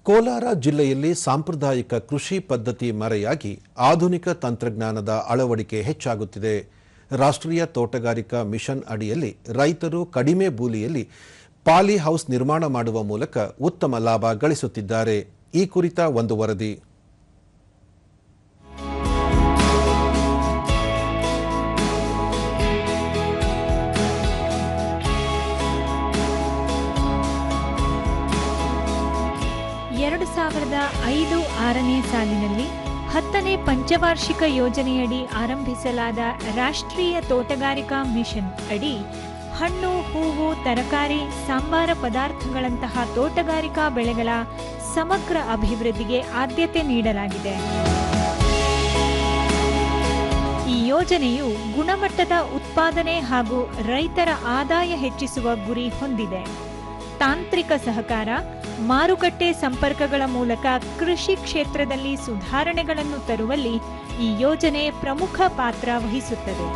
ಕೋಲಾರ ಜಿಲ್ಲೆಯಲ್ಲಿ ಸಾಂಪ್ರದಾಯಿಕ ಕೃಷಿ ಪದ್ಧತಿ ಮರೆಯಾಗಿ ಆಧುನಿಕ ತಂತ್ರಜ್ಞಾನದ ಅಳವಡಿಕೆ ಹೆಚ್ಚಾಗುತ್ತಿದೆ. ರಾಷ್ಟ್ರೀಯ ತೋಟಗಾರಿಕಾ ಮಿಷನ್ ಅಡಿಯಲ್ಲಿ ರೈತರು ಕಡಿಮೆ ಕೂಲಿಯಲ್ಲಿ ಪಾಲಿ ಹೌಸ್ ನಿರ್ಮಾಣ ಮಾಡುವ ಮೂಲಕ ಉತ್ತಮ ಲಾಭ ಗಳಿಸುತ್ತಿದ್ದಾರೆ. ಈ ಕುರಿತ ಒಂದು ವರದಿ. ನೇ ಸಾಲಿನಲ್ಲಿ 10ನೇ ಪಂಚವಾರ್ಷಿಕ ಯೋಜನೆಯಡಿ ಆರಂಭಿಸಲಾದ ರಾಷ್ಟ್ರೀಯ ತೋಟಗಾರಿಕಾ ಮಿಷನ್ ಅಡಿ ಹಣ್ಣು, ಹೂವು, ತರಕಾರಿ, ಸಾಂಬಾರ ಪದಾರ್ಥಗಳಂತಹ ತೋಟಗಾರಿಕಾ ಬೆಳೆಗಳ ಸಮಗ್ರ ಅಭಿವೃದ್ಧಿಗೆ ಆದ್ಯತೆ ನೀಡಲಾಗಿದೆ. ಈ ಯೋಜನೆಯು ಗುಣಮಟ್ಟದ ಉತ್ಪಾದನೆ ಹಾಗೂ ರೈತರ ಆದಾಯ ಹೆಚ್ಚಿಸುವ ಗುರಿ ಹೊಂದಿದೆ. ತಾಂತ್ರಿಕ ಸಹಕಾರ, ಮಾರುಕಟ್ಟೆ ಸಂಪರ್ಕಗಳ ಮೂಲಕ ಕೃಷಿ ಕ್ಷೇತ್ರದಲ್ಲಿ ಸುಧಾರಣೆಗಳನ್ನು ತರುವಲ್ಲಿ ಈ ಯೋಜನೆ ಪ್ರಮುಖ ಪಾತ್ರ ವಹಿಸುತ್ತದೆ.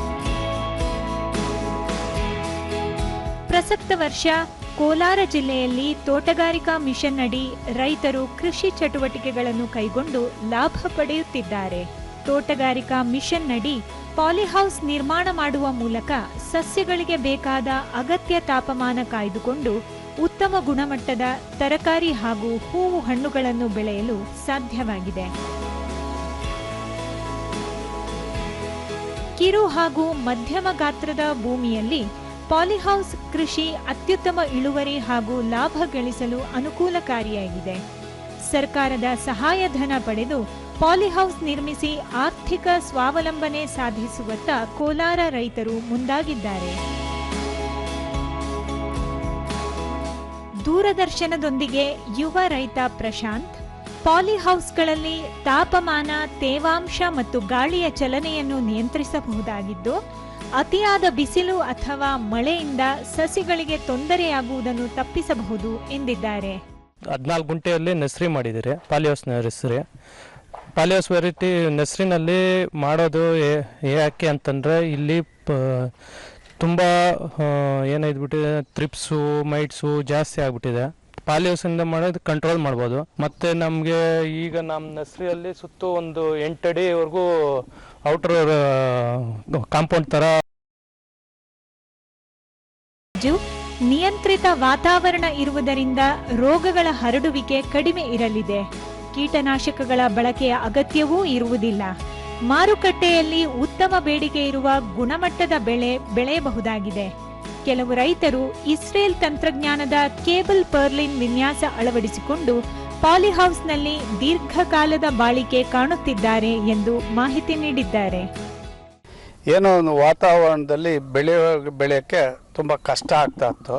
ಪ್ರಸಕ್ತ ವರ್ಷ ಕೋಲಾರ ಜಿಲ್ಲೆಯಲ್ಲಿ ತೋಟಗಾರಿಕಾ ಮಿಷನ್ ಅಡಿ ರೈತರು ಕೃಷಿ ಚಟುವಟಿಕೆಗಳನ್ನು ಕೈಗೊಂಡು ಲಾಭ ಪಡೆಯುತ್ತಿದ್ದಾರೆ. ತೋಟಗಾರಿಕಾ ಮಿಷನ್ ಅಡಿ ಪಾಲಿಹೌಸ್ ನಿರ್ಮಾಣ ಮಾಡುವ ಮೂಲಕ ಸಸ್ಯಗಳಿಗೆ ಬೇಕಾದ ಅಗತ್ಯ ತಾಪಮಾನ ಕಾಯ್ದುಕೊಂಡು ಉತ್ತಮ ಗುಣಮಟ್ಟದ ತರಕಾರಿ ಹಾಗೂ ಹೂವು ಹಣ್ಣುಗಳನ್ನು ಬೆಳೆಯಲು ಸಾಧ್ಯವಾಗಿದೆ. ಕಿರು ಹಾಗೂ ಮಧ್ಯಮ ಗಾತ್ರದ ಭೂಮಿಯಲ್ಲಿ ಪಾಲಿಹೌಸ್ ಕೃಷಿ ಅತ್ಯುತ್ತಮ ಇಳುವರಿ ಹಾಗೂ ಲಾಭ ಗಳಿಸಲು ಅನುಕೂಲಕಾರಿಯಾಗಿದೆ. ಸರ್ಕಾರದ ಸಹಾಯಧನ ಪಡೆದು ಪಾಲಿಹೌಸ್ ನಿರ್ಮಿಸಿ ಆರ್ಥಿಕ ಸ್ವಾವಲಂಬನೆ ಸಾಧಿಸುವತ್ತ ಕೋಲಾರ ರೈತರು ಮುಂದಾಗಿದ್ದಾರೆ. ದೂರದರ್ಶನದೊಂದಿಗೆ ಯುವ ರೈತ ಪ್ರಶಾಂತ್ ಪಾಲಿಹೌಸ್ಗಳಲ್ಲಿ ತಾಪಮಾನ, ತೇವಾಂಶ ಮತ್ತು ಗಾಳಿಯ ಚಲನೆಯನ್ನು ನಿಯಂತ್ರಿಸಬಹುದಾಗಿದ್ದು, ಅತಿಯಾದ ಬಿಸಿಲು ಅಥವಾ ಮಳೆಯಿಂದ ಸಸಿಗಳಿಗೆ ತೊಂದರೆಯಾಗುವುದನ್ನು ತಪ್ಪಿಸಬಹುದು ಎಂದಿದ್ದಾರೆ. 14 ಗುಂಟೆಯಲ್ಲಿ ನರ್ಸರಿ ಮಾಡಿದ್ದೀರಿ. Polyhouse nursery. ಪಾಲಿಹೌಸ್ ವೆರೈಟಿ ನರ್ಸರಿನಲ್ಲಿ ಮಾಡೋದು ಯಾಕೆ ಅಂತಂದರೆ ಇಲ್ಲಿ ತುಂಬ ಏನಾಯ್ದುಬಿಟ್ಟಿದೆ, ಥ್ರಿಪ್ಸು, ಮೈಟ್ಸು ಜಾಸ್ತಿ ಆಗಿಬಿಟ್ಟಿದೆ. ಪಾಲಿಹೌಸಿಂದ ಮಾಡೋದು ಕಂಟ್ರೋಲ್ ಮಾಡ್ಬೋದು. ಮತ್ತು ನಮಗೆ ಈಗ ನಮ್ಮ ನರ್ಸರಿಯಲ್ಲಿ ಸುತ್ತು ಒಂದು 8 ಅಡಿವರೆಗೂ ಔಟರ್ ಕಾಂಪೌಂಡ್ ಥರ. ನಿಯಂತ್ರಿತ ವಾತಾವರಣ ಇರುವುದರಿಂದ ರೋಗಗಳ ಹರಡುವಿಕೆ ಕಡಿಮೆ ಇರಲಿದೆ. ಕೀಟನಾಶಕಗಳ ಬಳಕೆಯ ಅಗತ್ಯವೂ ಇರುವುದಿಲ್ಲ. ಮಾರುಕಟ್ಟೆಯಲ್ಲಿ ಉತ್ತಮ ಬೇಡಿಕೆ ಇರುವ ಗುಣಮಟ್ಟದ ಬೆಳೆ ಬೆಳೆಯಬಹುದಾಗಿದೆ. ಕೆಲವು ರೈತರು ಇಸ್ರೇಲ್ ತಂತ್ರಜ್ಞಾನದ ಕೇಬಲ್ ಪರ್ಲಿನ್ ವಿನ್ಯಾಸ ಅಳವಡಿಸಿಕೊಂಡು ಪಾಲಿಹೌಸ್ನಲ್ಲಿ ದೀರ್ಘಕಾಲದ ಬಾಳಿಕೆ ಕಾಣುತ್ತಿದ್ದಾರೆ ಎಂದು ಮಾಹಿತಿ ನೀಡಿದ್ದಾರೆ. ಏನೋ ಒಂದು ವಾತಾವರಣದಲ್ಲಿ ಬೆಳೆಯೋಕ್ಕೆ ತುಂಬ ಕಷ್ಟ ಆಗ್ತಾ ಇತ್ತು.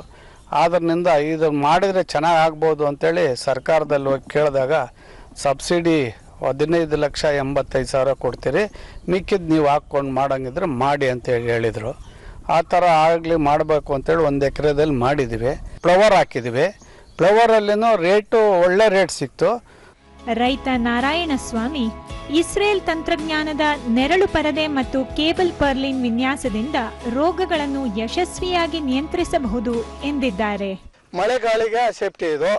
ಅದರಿಂದ ಇದು ಮಾಡಿದರೆ ಚೆನ್ನಾಗಿ ಆಗ್ಬೋದು ಅಂತೇಳಿ ಸರ್ಕಾರದಲ್ಲಿ ಹೋಗಿ ಕೇಳಿದಾಗ ಸಬ್ಸಿಡಿ 15,85,000 ಕೊಡ್ತೀರಿ, ಮಿಕ್ಕಿದ್ದು ನೀವು ಹಾಕ್ಕೊಂಡು ಮಾಡೋಂಗಿದ್ರೆ ಮಾಡಿ ಅಂತೇಳಿ ಹೇಳಿದರು. ಆ ಥರ ಆಗಲಿ ಮಾಡಬೇಕು ಅಂತೇಳಿ 1 ಎಕರೆದಲ್ಲಿ ಮಾಡಿದ್ದೀವಿ. ಫ್ಲವರ್ ಹಾಕಿದ್ದೀವಿ. ಫ್ಲವರಲ್ಲಿನೂ ರೇಟು ಒಳ್ಳೆ ರೇಟ್ ಸಿಕ್ತು. ರೈತ ನಾರಾಯಣಸ್ವಾಮಿ ಇಸ್ರೇಲ್ ತಂತ್ರಜ್ಞಾನದ ನೆರಳು ಪರದೆ ಮತ್ತು ಕೇಬಲ್ ಪರ್ಲಿನ್ ವಿನ್ಯಾಸದಿಂದ ರೋಗಗಳನ್ನು ಯಶಸ್ವಿಯಾಗಿ ನಿಯಂತ್ರಿಸಬಹುದು ಎಂದಿದ್ದಾರೆ. ಮಳೆಗಾಳಿಗೆ ಸೇಫ್ಟಿ ಇದು.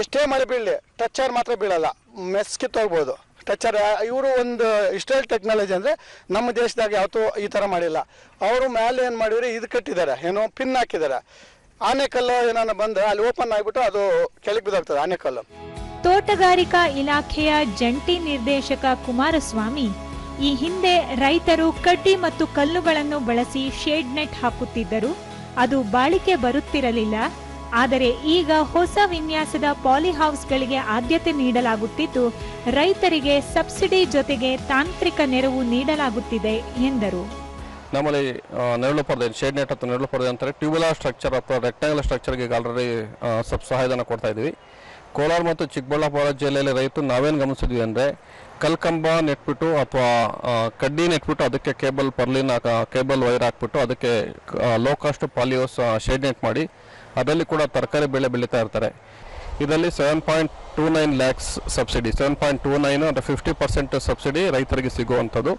ಎಷ್ಟೇ ಮಳೆ ಬೀಳಲಿ ಟಚ್ಚರ್ ಮಾತ್ರ ಬೀಳಲ್ಲ, ಮೆಸ್ಕಿತ್ತೋಗ್ಬೋದು ಟಚ್ಚರ್. ಇವರು ಒಂದು ಇಸ್ರೇಲ್ ಟೆಕ್ನಾಲಜಿ ಅಂದರೆ ನಮ್ಮ ದೇಶದಾಗ ಯಾವತ್ತೂ ಈ ಥರ ಮಾಡಿಲ್ಲ. ಅವರು ಮೇಲೆ ಏನು ಮಾಡಿದ್ರೆ ಇದು ಕಟ್ಟಿದ್ದಾರೆ, ಏನೋ ಪಿನ್ ಹಾಕಿದ್ದಾರೆ. ಆನೆಕಲ್ಲು ಏನಾನ ಬಂದರೆ ಅಲ್ಲಿ ಓಪನ್ ಆಗಿಬಿಟ್ಟು ಅದು ಕೆಳಗೆ ಬಿದ್ದೋಗ್ತದೆ ಆನೆಕಲ್ಲು. ತೋಟಗಾರಿಕಾ ಇಲಾಖೆಯ ಜಂಟಿ ನಿರ್ದೇಶಕ ಕುಮಾರಸ್ವಾಮಿ ಈ ಹಿಂದೆ ರೈತರು ಕಡ್ಡಿ ಮತ್ತು ಕಲ್ಲುಗಳನ್ನು ಬಳಸಿ ಶೇಡ್ ನೆಟ್ ಹಾಕುತ್ತಿದ್ದರು. ಅದು ಬಾಳಿಕೆ ಬರುತ್ತಿರಲಿಲ್ಲ. ಆದರೆ ಈಗ ಹೊಸ ವಿನ್ಯಾಸದ ಪಾಲಿಹೌಸ್ಗಳಿಗೆ ಆದ್ಯತೆ ನೀಡಲಾಗುತ್ತಿದ್ದು, ರೈತರಿಗೆ ಸಬ್ಸಿಡಿ ಜೊತೆಗೆ ತಾಂತ್ರಿಕ ನೆರವು ನೀಡಲಾಗುತ್ತಿದೆ ಎಂದರು. ನಮ್ಮಲ್ಲಿ ನೆರಳು ಪರದೆ, ಶೇಡ್ ನೆಟ್ ಅಥವಾ ನೆರಳು ಪರದೆ ಅಂತಾರೆ, ಟ್ಯೂಬುಲರ್ ಸ್ಟ್ರಕ್ಚರ್ ಅಥವಾ ರೆಕ್ಟಾಂಗುಲರ್ ಸ್ಟ್ರಕ್ಚರ್ಗೆ ಆಲ್ರೆಡಿ ಸಹಾಯಧನ ಕೊಡ್ತಾ ಇದ್ವಿ. ಕೋಲಾರ ಮತ್ತು ಚಿಕ್ಕಬಳ್ಳಾಪುರ ಜಿಲ್ಲೆಯಲ್ಲಿ ರೈತರು ನಾವೇನು ಗಮನಿಸಿದ್ವಿ ಅಂದರೆ, ಕಲ್ಕಂಬ ನೆಟ್ಬಿಟ್ಟು ಅಥವಾ ಕಡ್ಡಿ ನೆಟ್ಬಿಟ್ಟು ಅದಕ್ಕೆ ಕೇಬಲ್ ಪರ್ಲಿನ್ ಕೇಬಲ್ ವೈರ್ ಹಾಕ್ಬಿಟ್ಟು ಅದಕ್ಕೆ low cost polyhouse shade net ಮಾಡಿ ಅದರಲ್ಲಿ ಕೂಡ ತರಕಾರಿ ಬೆಳೆ ಬೆಳೀತಾ ಇರ್ತಾರೆ. ಇದರಲ್ಲಿ 7.29 lakhs ಸಬ್ಸಿಡಿ, 7.29 ಅಂದರೆ 50% ಸಬ್ಸಿಡಿ ರೈತರಿಗೆ ಸಿಗುವಂಥದ್ದು.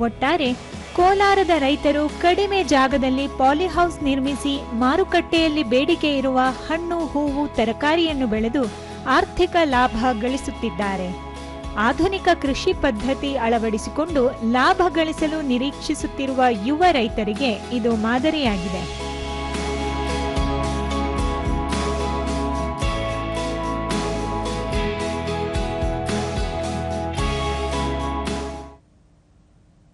ಒಟ್ಟಾರೆ ಕೋಲಾರದ ರೈತರು ಕಡಿಮೆ ಜಾಗದಲ್ಲಿ ಪಾಲಿಹೌಸ್ ನಿರ್ಮಿಸಿ ಮಾರುಕಟ್ಟೆಯಲ್ಲಿ ಬೇಡಿಕೆ ಇರುವ ಹಣ್ಣು ಹೂವು ತರಕಾರಿಯನ್ನು ಬೆಳೆದು ಆರ್ಥಿಕ ಲಾಭ ಗಳಿಸುತ್ತಿದ್ದಾರೆ. ಆಧುನಿಕ ಕೃಷಿ ಪದ್ಧತಿ ಅಳವಡಿಸಿಕೊಂಡು ಲಾಭ ಗಳಿಸಲು ನಿರೀಕ್ಷಿಸುತ್ತಿರುವ ಯುವ ರೈತರಿಗೆ ಇದು ಮಾದರಿಯಾಗಿದೆ.